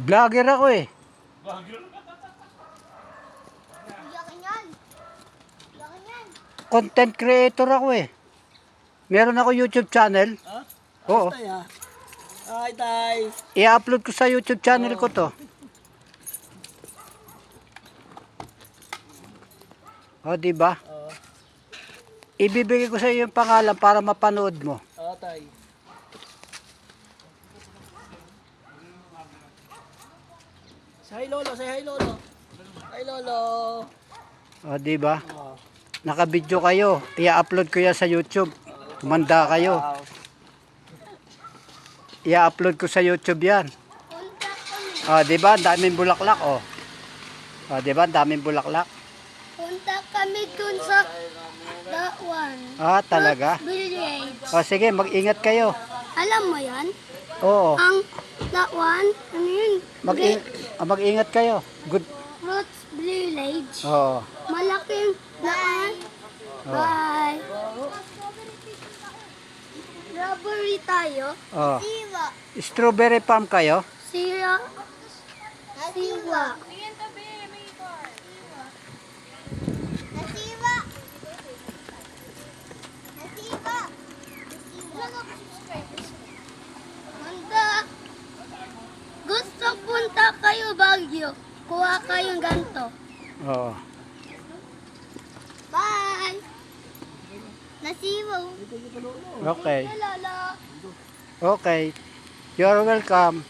Vlogger ako eh. Yakin yan. Yakin yan. Content creator ako eh. Meron ako YouTube channel. Ha? Oo. Tay, ha? Ay, tay. I-upload ko sa YouTube channel ko to. O, di ba? Oo. Ibibigay ko sa iyo yung pangalan para mapanood mo. Oo, tay. Say hi, Lolo. Say hi, Lolo. Hi, Lolo. O, di ba? Oo. Naka-video kayo. I-upload ko yan sa YouTube. Tumanda kayo. Wow. I-upload ko sa YouTube yan. Punta kami. O, di ba? Ang daming bulaklak, o. O, di ba? Ang daming bulaklak. Punta kami dun sa that one. Ah, talaga? Village. O, sige, mag-ingat kayo. Alam mo yan? Oo. Ang that one, ano yun? Mag-ingat kayo. Good. Fruits Village. Oo. Malaking daan. Bye. Strawberry tayo. Oo. Siwa. Strawberry farm kayo? Siwa. Siwa. Nasiwa. Nasiwa. Punta. Gusto punta kayo Baguio. Kuha kayong ganto. Oo. Bye. Nasiwa. Okay. Lala. Okay. You're welcome.